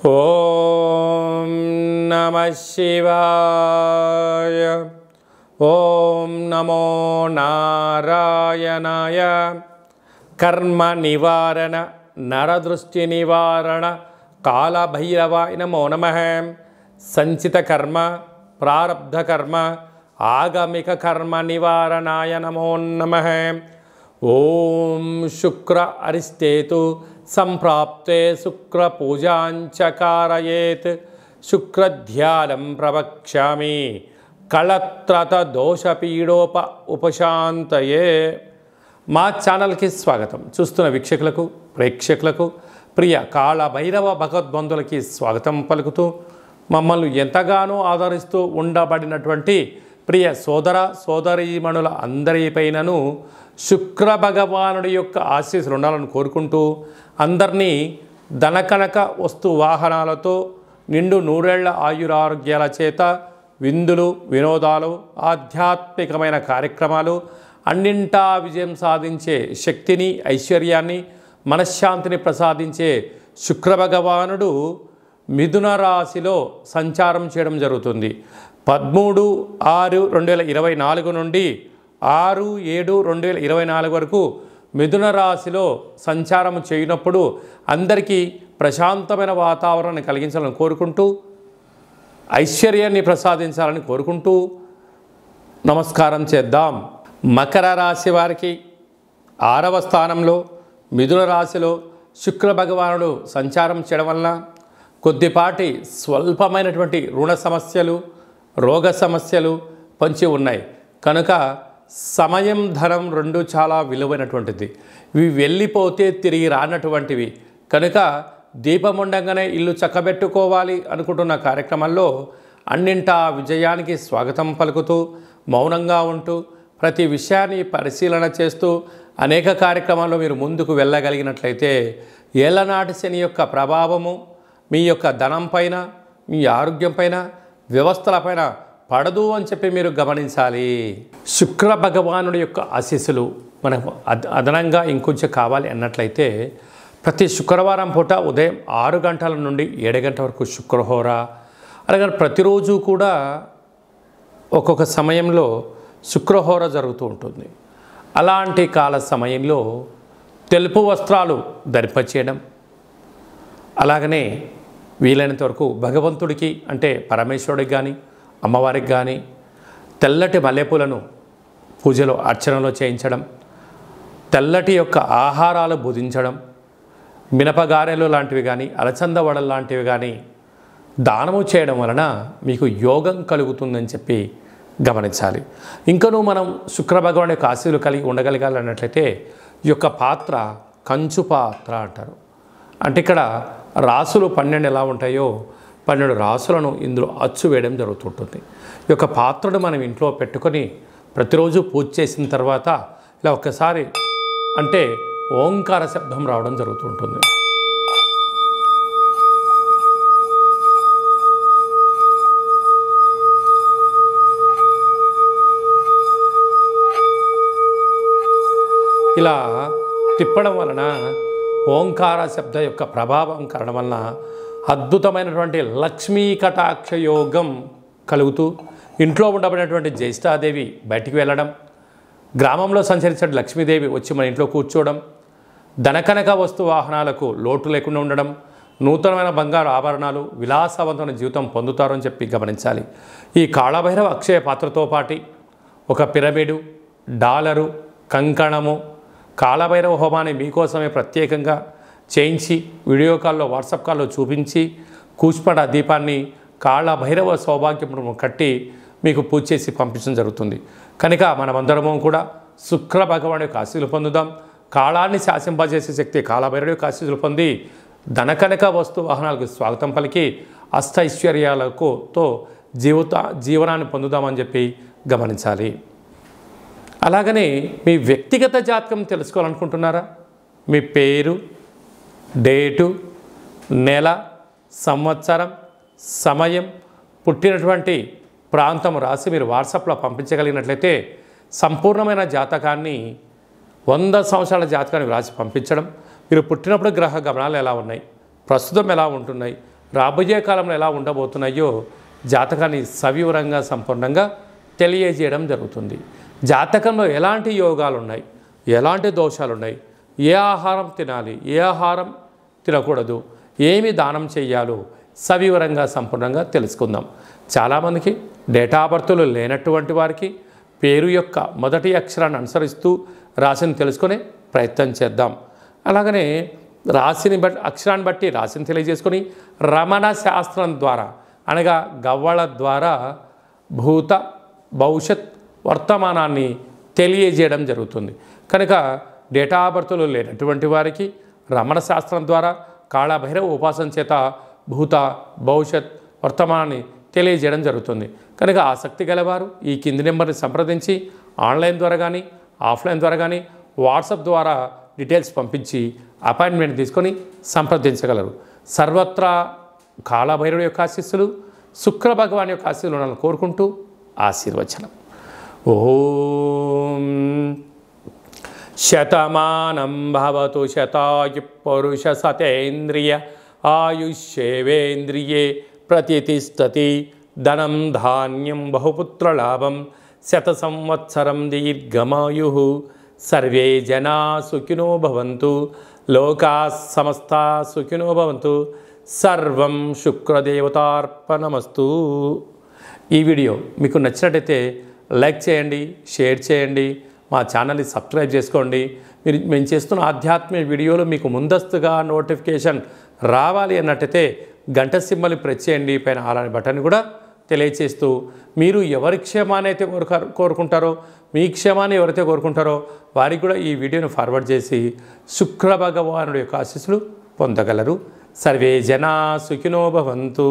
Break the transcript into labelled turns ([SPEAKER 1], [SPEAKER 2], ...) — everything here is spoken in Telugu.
[SPEAKER 1] ఓం నమః శివాయ. ఓం నమో నారాయణాయ. కర్మ నివారణ నరదృష్టి నివారణ కాళభైరవాయ నమో నమః. సంచిత కర్మ ప్రారబ్ధ కర్మ ఆగమిక కర్మ నివారణాయ నమో నమః. ఓం శుక్ర అరిష్టేతు సంప్రాప్తే శుక్ర పూజాంచకారయేత్ శుక్రధ్యానం ప్రవక్ష్యామి కళత్రత దోషపీడోప ఉపశాంతయే. మా ఛానల్కి స్వాగతం. చూస్తున్న వీక్షకులకు ప్రేక్షకులకు ప్రియ కాళభైరవ భగవద్బంధులకి స్వాగతం పలుకుతూ మమ్మల్ని ఎంతగానో ఆదరిస్తూ ఉండబడినటువంటి ప్రియ సోదర సోదరీమణుల అందరిపైనను శుక్ర భగవానుడి యొక్క ఆశీస్సులు ఉండాలని కోరుకుంటూ అందరినీ ధనకనక వస్తు వాహనాలతో నిండు నూరేళ్ల ఆయురారోగ్యాల చేత విందులు వినోదాలు ఆధ్యాత్మికమైన కార్యక్రమాలు అన్నింటా విజయం సాధించే శక్తిని ఐశ్వర్యాన్ని మనశ్శాంతిని ప్రసాదించే శుక్ర భగవానుడు మిథున రాశిలో సంచారం చేయడం జరుగుతుంది. 13/6/2024 నుండి 6/7/2024 వరకు మిథున రాశిలో సంచారం చేయనప్పుడు అందరికీ ప్రశాంతమైన వాతావరణాన్ని కలిగించాలని కోరుకుంటూ ఐశ్వర్యాన్ని ప్రసాదించాలని కోరుకుంటూ నమస్కారం చేద్దాం. మకర రాశి వారికి 6వ స్థానంలో మిథున రాశిలో శుక్ర భగవానుడు సంచారం చేయడం వలన కొద్దిపాటి స్వల్పమైనటువంటి రుణ సమస్యలు రోగ సమస్యలు పొంచి ఉన్నాయి కనుక సమయం ధనం రెండు చాలా విలువైనటువంటిది. ఇవి వెళ్ళిపోతే తిరిగి రానటువంటివి కనుక దీపం ఉండగానే ఇల్లు చక్కబెట్టుకోవాలి అనుకుంటున్న కార్యక్రమాల్లో అన్నింటా విజయానికి స్వాగతం పలుకుతూ మౌనంగా ఉంటూ ప్రతి విషయాన్ని పరిశీలన చేస్తూ అనేక కార్యక్రమాల్లో మీరు ముందుకు వెళ్ళగలిగినట్లయితే ఏళ్ళనాటి శని యొక్క ప్రభావము మీ యొక్క ధనం పైన మీ ఆరోగ్యం పైన వ్యవస్థలపైన పడదు అని చెప్పి మీరు గమనించాలి. శుక్ర భగవానుడి యొక్క ఆశీస్సులు మనకు అదనంగా ఇంకొంచెం కావాలి అన్నట్లయితే ప్రతి శుక్రవారం పూట ఉదయం 6 గంటల నుండి 7 గంటల వరకు శుక్రహోర, అలాగే ప్రతిరోజు కూడా ఒక్కొక్క సమయంలో శుక్రహోర జరుగుతూ ఉంటుంది. అలాంటి కాల సమయంలో తెలుపు వస్త్రాలు ధరింపచేయడం, అలాగనే వీలైనంత వరకు భగవంతుడికి అంటే పరమేశ్వరుడికి కానీ అమ్మవారికి కానీ తెల్లటి మల్లెపూలను పూజలో అర్చనలో చేయించడం, తెల్లటి యొక్క ఆహారాలు భుజించడం, మినపగారెలు లాంటివి కానీ అలచంద వడలు లాంటివి కానీ దానము చేయడం వలన మీకు యోగం కలుగుతుందని చెప్పి గమనించాలి. ఇంకనూ మనం శుక్ర భగవాన్ యొక్క ఆశీస్సులు కలిగి ఉండగలగాలన్నట్లయితే ఈ యొక్క పాత్ర కంచు పాత్ర అంటారు. అంటే ఇక్కడ రాసులు 12 ఎలా ఉంటాయో 12 రాసులను ఇందులో అచ్చు వేయడం జరుగుతుంటుంది. ఈ యొక్క పాత్రను మనం ఇంట్లో పెట్టుకొని ప్రతిరోజు పూజ చేసిన తర్వాత ఇలా ఒక్కసారి అంటే ఓంకార శబ్దం రావడం జరుగుతుంటుంది. ఇలా తిప్పడం వలన ఓంకార శబ్ద యొక్క ప్రభావం కారణం వలన అద్భుతమైనటువంటి లక్ష్మీ కటాక్ష యోగం కలుగుతూ ఇంట్లో ఉండబడినటువంటి జ్యేష్ఠాదేవి బయటికి వెళ్ళడం, గ్రామంలో సంచరించే లక్ష్మీదేవి వచ్చి మన ఇంట్లో కూర్చోవడం, ధనకనక వస్తు వాహనాలకు లోటు లేకుండా ఉండడం, నూతనమైన బంగారు ఆభరణాలు విలాసవంతమైన జీవితం పొందుతారని చెప్పి గమనించాలి. ఈ కాళభైరవ అక్షయ పాత్రతో పాటు ఒక పిరమిడు, డాలరు, కంకణము, కాళభైరవ హోమాన్ని మీకోసమే ప్రత్యేకంగా చేయించి వీడియో కాల్లో వాట్సాప్ కాల్లో చూపించి కూచిపడ దీపాన్ని కాళభైరవ సౌభాగ్యమును కట్టి మీకు పూజ చేసి పంపించడం జరుగుతుంది. కనుక మనమందరము కూడా శుక్ర భగవాన్ యొక్క ఆశీస్సులు పొందుదాం. కాళాన్ని శాసింపజేసే శక్తి కాళభైరవుడి యొక్క ఆశీస్సులు పొంది ధనకనక వస్తు వాహనాలకు స్వాగతం పలికి అష్టైశ్వర్యాలతో జీవనాన్ని పొందుదామని చెప్పి గమనించాలి. అలాగనే మీ వ్యక్తిగత జాతకం తెలుసుకోవాలనుకుంటున్నారా? మీ పేరు, డేటు, నెల, సంవత్సరం, సమయం, పుట్టినటువంటి ప్రాంతం రాసి మీరు వాట్సాప్లో పంపించగలిగినట్లయితే సంపూర్ణమైన జాతకాన్ని 100 సంవత్సరాల జాతకాన్ని రాసి పంపించడం, మీరు పుట్టినప్పుడు గ్రహ గమనాలు ఎలా ఉన్నాయి, ప్రస్తుతం ఎలా ఉంటున్నాయి, రాబోయే కాలంలో ఎలా ఉండబోతున్నాయో జాతకాన్ని సవివరంగా సంపూర్ణంగా తెలియజేయడం జరుగుతుంది. జాతకంలో ఎలాంటి యోగాలు ఉన్నాయి, ఎలాంటి దోషాలు ఉన్నాయి, ఏ ఆహారం తినాలి, ఏ ఆహారం తినకూడదు, ఏమి దానం చేయాలో సవివరంగా సంపూర్ణంగా తెలుసుకుందాం. చాలామందికి డేటా బర్త్లు లేనటువంటి వారికి పేరు యొక్క మొదటి అక్షరాన్ని అనుసరిస్తూ రాశిని తెలుసుకునే ప్రయత్నం చేద్దాం. అలాగనే రాశిని బట్టి అక్షరాన్ని బట్టి రాశిని తెలియజేసుకొని రమణ శాస్త్రం ద్వారా అనగా గవ్వళ ద్వారా భూత భవిష్యత్ వర్తమానాన్ని తెలియజేయడం జరుగుతుంది. కనుక డేటా బర్త్లు లేనటువంటి వారికి రమణ శాస్త్రం ద్వారా కాళభైరవ ఉపాసన చేత భూత భవిష్యత్ వర్తమానాన్ని తెలియజేయడం జరుగుతుంది. కనుక ఆసక్తి గలవారు ఈ కింది నెంబర్ని సంప్రదించి ఆన్లైన్ ద్వారా కానీ ఆఫ్లైన్ ద్వారా కానీ వాట్సాప్ ద్వారా డీటెయిల్స్ పంపించి అపాయింట్మెంట్ తీసుకొని సంప్రదించగలరు. సర్వత్రా కాళభైరవుడి యొక్క ఆశీస్సులు, శుక్ర భగవాన్ యొక్క ఆశీస్సులు ఉండాలని కోరుకుంటూ ఆశీర్వచనం. ఓం శతమానం భవతు శతాయు పురుష సతేంద్రియ ఆయుష్యేవేంద్రియే ప్రతిష్టతి ధనం ధాన్యం బహుపుత్రలాభం శత సంవత్సరం దీర్ఘమాయు సర్వే జనా సుఖినో భవంతు లోకా సమస్తా సుఖినో భవంతు సర్వం శుక్రదేవతార్పణమస్తు. ఈ వీడియో మీకు నచ్చినట్టయితే లైక్ చేయండి, షేర్ చేయండి, మా ఛానల్ని సబ్స్క్రైబ్ చేసుకోండి. మేము చేస్తున్న ఆధ్యాత్మిక వీడియోలు మీకు ముందస్తుగా నోటిఫికేషన్ రావాలి అన్నట్టయితే గంట సింబల్ని ప్రెస్ చేయండి, పైన అలాంటి బటన్ కూడా తెలియచేస్తూ మీరు ఎవరి క్షేమాన్ని అయితే కోరుకుంటారో, మీ క్షేమాన్ని ఎవరైతే కోరుకుంటారో వారికి కూడా ఈ వీడియోను ఫార్వర్డ్ చేసి శుక్ర భగవానుడి యొక్క ఆశీస్సులు పొందగలరు. సర్వే జనా సుఖినో భవంతు.